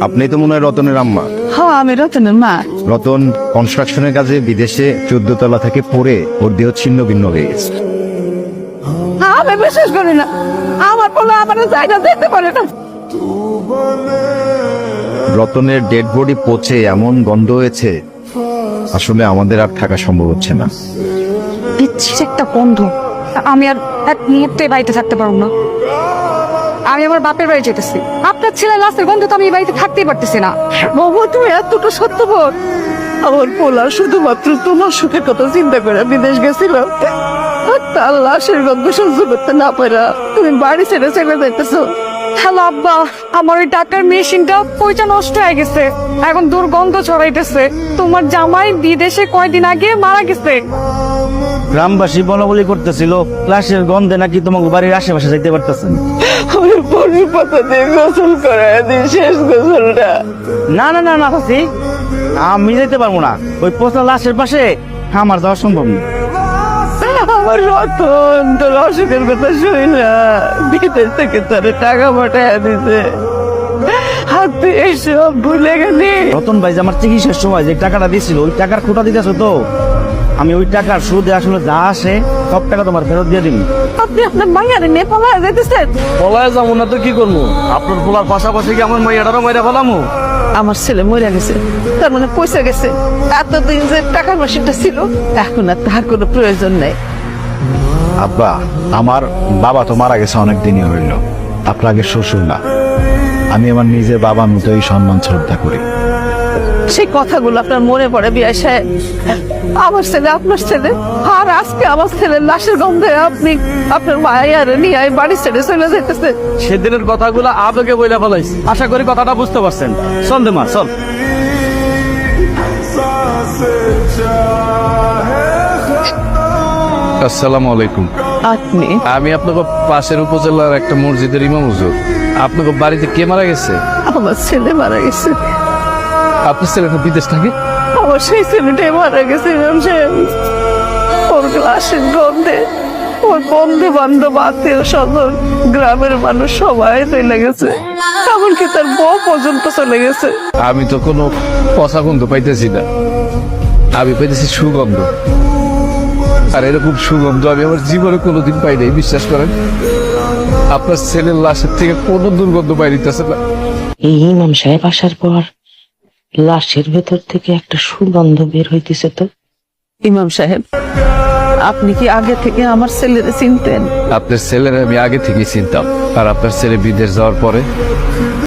আপনি তো মনে হয় রতনের আম্মা। হ্যাঁ, আমি রতনের মা। রতন কনস্ট্রাকশনের কাজে বিদেশে 14 তলা থেকে পড়ে ওর দেহ ছিন্ন ভিন্ন হয়ে গেছে। আমি বিশ্বাস করি না, আমার পোলা আমার জায়গা দেখতে পারে না। রতনের ডেড বডি পচে এমন গন্ধ হয়েছে, আসলে আমাদের আর থাকা সম্ভব হচ্ছে না। বিচ্ছির একটা গন্ধ, আমি আর এক মুহূর্তে বাড়িতে থাকতে পারবো না। আমি আমার বাপের বাড়ি যেতেছি। আপনার ছেলে লাশের গন্ধ তো আমি এই বাড়িতে থাকতেই পারতেছি না। বাবা, তুমি এতটা সত্যবান। আমার পোলা শুধুমাত্র তোমার সুখের কথা চিন্তা করে বিদেশ গেছিল, আর তার লাশের গন্ধ সহ্য করতে না পারা তুমি বাড়ি ছেড়ে চলে যাইতেছো। হ্যালো আব্বা, আমার ওই টাকার মেশিনটা পয়সা নষ্ট হয়ে গেছে, এখন দুর্গন্ধ ছড়াইতেছে। তোমার জামাই বিদেশে কয়দিন আগে মারা গেছে। গ্রামবাসী বলা বলি করতেছিল লাশের গন্ধে নাকি তোমাকে বাড়ির আশেপাশে যাইতে পারতেছেন। ওই পরির পাতা দিয়ে গোসল করায় দিই, শেষ গোসলটা। না না না না চাচি, আমি যাইতে পারবো না। ওই পচা লাশের পাশে আমার যাওয়া সম্ভব না। আমার রতন তোর অসুখের কথা শুই না, বিদেশ থেকে তোর টাকা পাঠায় দিছে, হাতে এসব ভুলে গেলি। রতন ভাই যে আমার চিকিৎসার সময় যে টাকাটা দিয়েছিল, ওই টাকার খোটা দিতেছো তো। আমি ওই টাকার সুদে আসলে যা আসে সব টাকা তোমার ফেরত দিয়ে দিবি। আপনি আপনার মাইয়ারে নিয়ে পালায় যেতেছেন? পলায় যাবো না তো কি করবো? আপনার পোলার পাশাপাশি কি আমার মাইয়াটারও মাইরা ফেলামু? আমার ছেলে মরে গেছে, তার মানে পয়সা গেছে। এতদিন যে টাকার মেশিনটা ছিল, এখন আর তার কোনো প্রয়োজন নেই। আব্বা, আমার বাবা তো মারা গেছে অনেক দিনই হইল। আপনার আগে শ্বশুর না, আমি আমার নিজের বাবার মতোই সম্মান শ্রদ্ধা করি। সেই কথাগুলো আপনার মনে পড়ে বিয়া সাহেব? আমার ছেলে আপনার ছেলে, আর আজকে আমার ছেলের লাশের গন্ধে আপনি আপনার মায়ের নিয়ে বাড়ি ছেড়ে চলে যেতেছে। সেদিনের কথাগুলো আবেগে বইলা ফেলাইছি। আশা করি কথাটা বুঝতে পারছেন। চল দে মা, চল। আসসালামু আলাইকুম। আপনি? আমি আপনাকে পাশের উপজেলার একটা মসজিদের ইমাম হুজুর। আপনাকে বাড়িতে কে মারা গেছে? আমার ছেলে মারা গেছে। আপনার ছেলেটা বিদেশ থাকে? আমার সেই ছেলেটাই মারা গেছে ইমাম সাহেব। ওর লাশের গন্ধে ওর বন্ধু বান্ধব, আত্মীয় স্বজন, গ্রামের মানুষ সবাই চলে গেছে, এমনকি তার বউ পর্যন্ত চলে গেছে। আমি তো কোনো পচা গন্ধ পাইতেছি না, আমি পাইতেছি সুগন্ধ। আর এরকম সুগন্ধ আমি আমার জীবনে কোনোদিন পাই নাই, বিশ্বাস করেন। আপনার ছেলের লাশের থেকে কোনো দুর্গন্ধ পাই নিতেছে না। এই ইমাম সাহেব আসার পর লাশের ভেতর থেকে একটা সুগন্ধ বের হইতেছে। তো ইমাম সাহেব, আপনি কি আগে থেকে আমার ছেলেরে চিনতেন? আপনার ছেলের আমি আগে থেকেই চিনতাম, আর আপনার ছেলে বিদেশ যাওয়ার পরে